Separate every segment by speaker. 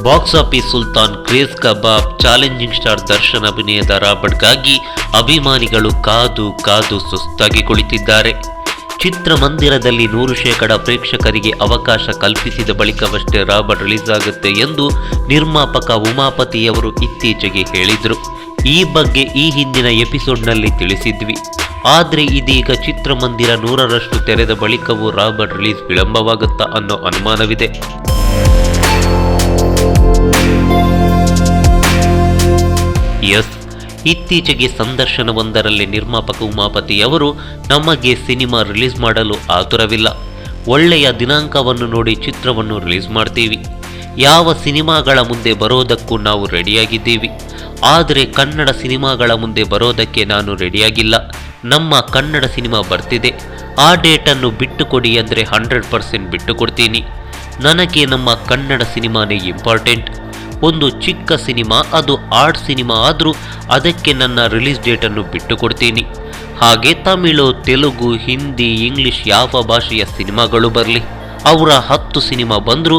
Speaker 1: Box office Sultan, craze ಕಬಾಬ್, challenging star Darshan ಅಭಿನಯದ ರಾಬರ್ಟ್ಗಾಗಿ ಅಭಿಮಾನಿಗಳು ಕಾದು ಕಾದು ಸುಸ್ತಾಗಿ ಕುಳಿತಿದ್ದಾರೆ. ಚಿತ್ರಮಂದಿರದಲ್ಲಿ 100% ಪ್ರೇಕ್ಷಕರಿಗೆ ಅವಕಾಶ ಕಲ್ಪಿಸಿದ ಬಳಿಕವಷ್ಟೇ ರಾಬರ್ಟ್ ರಿಲೀಸ್ ಆಗುತ್ತೆ ಎಂದು ನಿರ್ಮಾಪಕ ಉಮಾಪತಿಯವರು ಇತ್ತೀಚೆಗೆ ಹೇಳಿದರು. ಈ ಬಗ್ಗೆ ಈ ಹಿಂದಿನ ಎಪಿಸೋಡ್ನಲ್ಲಿ ತಿಳಿಸಿದ್ವಿ. ಆದರೆ ಇದೀಗ ಚಿತ್ರಮಂದಿರ 100% ತೆರೆದ ಬಳಿಕವೂ ರಾಬರ್ಟ್ ರಿಲೀಸ್ ವಿಳಂಬವಾಗುತ್ತಾ ಅನ್ನೋ ಅನುಮಾನವಿದೆ. ಎಸ್, ಇತ್ತೀಚೆಗೆ ಸಂದರ್ಶನವೊಂದರಲ್ಲಿ ನಿರ್ಮಾಪಕ ಉಮಾಪತಿಯವರು ನಮಗೆ ಸಿನಿಮಾ ರಿಲೀಸ್ ಮಾಡಲು ಆತುರವಿಲ್ಲ, ಒಳ್ಳೆಯ ದಿನಾಂಕವನ್ನು ನೋಡಿ ಚಿತ್ರವನ್ನು ರಿಲೀಸ್ ಮಾಡ್ತೀವಿ, ಯಾವ ಸಿನಿಮಾಗಳ ಮುಂದೆ ಬರೋದಕ್ಕೂ ನಾವು ರೆಡಿಯಾಗಿದ್ದೀವಿ, ಆದರೆ ಕನ್ನಡ ಸಿನಿಮಾಗಳ ಮುಂದೆ ಬರೋದಕ್ಕೆ ನಾನು ರೆಡಿಯಾಗಿಲ್ಲ. ನಮ್ಮ ಕನ್ನಡ ಸಿನಿಮಾ ಬರ್ತಿದೆ, ಆ ಡೇಟನ್ನು ಬಿಟ್ಟುಕೊಡಿ ಅಂದರೆ 100% ಬಿಟ್ಟುಕೊಡ್ತೀನಿ. ನನಗೆ ನಮ್ಮ ಕನ್ನಡ ಸಿನಿಮಾನೇ ಇಂಪಾರ್ಟೆಂಟ್. ಒಂದು ಚಿಕ್ಕ ಸಿನಿಮಾ, ಅದು ಆರ್ಟ್ ಸಿನಿಮಾ ಆದರೂ ಅದಕ್ಕೆ ನನ್ನ ರಿಲೀಸ್ ಡೇಟನ್ನು ಬಿಟ್ಟುಕೊಡ್ತೀನಿ. ಹಾಗೆ ತಮಿಳು, ತೆಲುಗು, ಹಿಂದಿ, ಇಂಗ್ಲಿಷ್ ಯಾವ ಭಾಷೆಯ ಸಿನಿಮಾಗಳು ಬರಲಿ, ಅವರ 10 ಸಿನಿಮಾ ಬಂದರೂ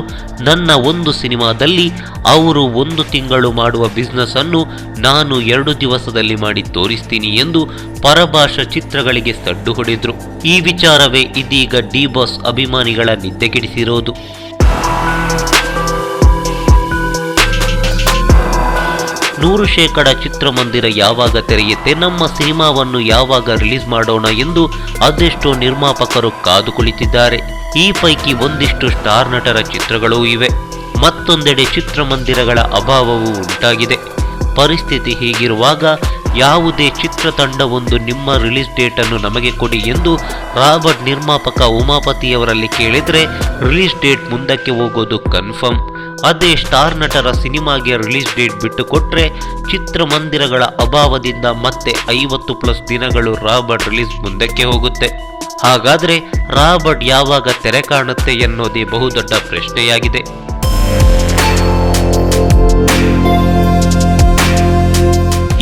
Speaker 1: ನನ್ನ ಒಂದು ಸಿನಿಮಾದಲ್ಲಿ ಅವರು 1 ತಿಂಗಳು ಮಾಡುವ ಬಿಸ್ನೆಸ್ ಅನ್ನು ನಾನು 2 ದಿವಸದಲ್ಲಿ ಮಾಡಿ ತೋರಿಸ್ತೀನಿ ಎಂದು ಪರಭಾಷಾ ಚಿತ್ರಗಳಿಗೆ ಸಡ್ಡು ಹೊಡೆದ್ರು. ಈ ವಿಚಾರವೇ ಇದೀಗ ಡಿ ಬಾಸ್ ಅಭಿಮಾನಿಗಳ ನಿದ್ದೆಗೆಡಿಸಿರೋದು. ನೂರು ಶೇಕಡ ಚಿತ್ರಮಂದಿರ ಯಾವಾಗ ತೆರೆಯುತ್ತೆ, ನಮ್ಮ ಸಿನಿಮಾವನ್ನು ಯಾವಾಗ ರಿಲೀಸ್ ಮಾಡೋಣ ಎಂದು ಅದೆಷ್ಟೋ ನಿರ್ಮಾಪಕರು ಕಾದು ಕುಳಿತಿದ್ದಾರೆ. ಈ ಪೈಕಿ ಒಂದಿಷ್ಟು ಸ್ಟಾರ್ ನಟರ ಚಿತ್ರಗಳೂ ಇವೆ. ಮತ್ತೊಂದೆಡೆ ಚಿತ್ರಮಂದಿರಗಳ ಅಭಾವವೂ ಉಂಟಾಗಿದೆ. ಪರಿಸ್ಥಿತಿ ಹೀಗಿರುವಾಗ ಯಾವುದೇ ಚಿತ್ರತಂಡವೊಂದು ನಿಮ್ಮ ರಿಲೀಸ್ ಡೇಟನ್ನು ನಮಗೆ ಕೊಡಿ ಎಂದು ರಾಬರ್ಟ್ ನಿರ್ಮಾಪಕ ಉಮಾಪತಿಯವರಲ್ಲಿ ಕೇಳಿದರೆ ರಿಲೀಸ್ ಡೇಟ್ ಮುಂದಕ್ಕೆ ಹೋಗೋದು ಕನ್ಫರ್ಮ್. ಅದೇ ಸ್ಟಾರ್ ನಟರ ಸಿನಿಮಾಗೆ ರಿಲೀಸ್ ಡೇಟ್ ಬಿಟ್ಟು ಕೊಟ್ಟರೆ ಚಿತ್ರಮಂದಿರಗಳ ಅಭಾವದಿಂದ ಮತ್ತೆ 50+ ದಿನಗಳು ರಾಬರ್ಟ್ ರಿಲೀಸ್ ಮುಂದಕ್ಕೆ ಹೋಗುತ್ತೆ. ಹಾಗಾದರೆ ರಾಬರ್ಟ್ ಯಾವಾಗ ತೆರೆ ಕಾಣುತ್ತೆ ಎನ್ನುವುದೇ ಬಹುದೊಡ್ಡ ಪ್ರಶ್ನೆಯಾಗಿದೆ.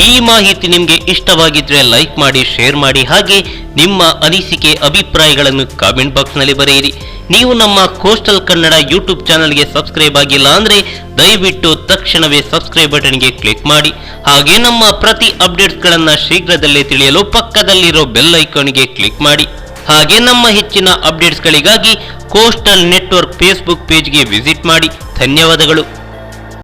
Speaker 1: ಈ ಮಾಹಿತಿ ನಿಮಗೆ ಇಷ್ಟವಾಗಿದ್ರೆ ಲೈಕ್ ಮಾಡಿ, ಶೇರ್ ಮಾಡಿ, ಹಾಗೆ ನಿಮ್ಮ ಅನಿಸಿಕೆ ಅಭಿಪ್ರಾಯಗಳನ್ನು ಕಾಮೆಂಟ್ ಬಾಕ್ಸ್ನಲ್ಲಿ ಬರೆಯಿರಿ. ನೀವು ನಮ್ಮ ಕೋಸ್ಟಲ್ ಕನ್ನಡ ಯೂಟ್ಯೂಬ್ ಚಾನಲ್ಗೆ ಸಬ್ಸ್ಕ್ರೈಬ್ ಆಗಿಲ್ಲ ಅಂದರೆ ದಯವಿಟ್ಟು ತಕ್ಷಣವೇ ಸಬ್ಸ್ಕ್ರೈಬ್ ಬಟನ್ಗೆ ಕ್ಲಿಕ್ ಮಾಡಿ. ಹಾಗೆ ನಮ್ಮ ಪ್ರತಿ ಅಪ್ಡೇಟ್ಸ್ಗಳನ್ನು ಶೀಘ್ರದಲ್ಲೇ ತಿಳಿಯಲು ಪಕ್ಕದಲ್ಲಿರೋ ಬೆಲ್ ಐಕಾನ್ಗೆ ಕ್ಲಿಕ್ ಮಾಡಿ. ಹಾಗೆ ನಮ್ಮ ಹೆಚ್ಚಿನ ಅಪ್ಡೇಟ್ಸ್ಗಳಿಗಾಗಿ ಕೋಸ್ಟಲ್ ನೆಟ್ವರ್ಕ್ ಫೇಸ್ಬುಕ್ ಪೇಜ್ಗೆ ವಿಸಿಟ್ ಮಾಡಿ. ಧನ್ಯವಾದಗಳು.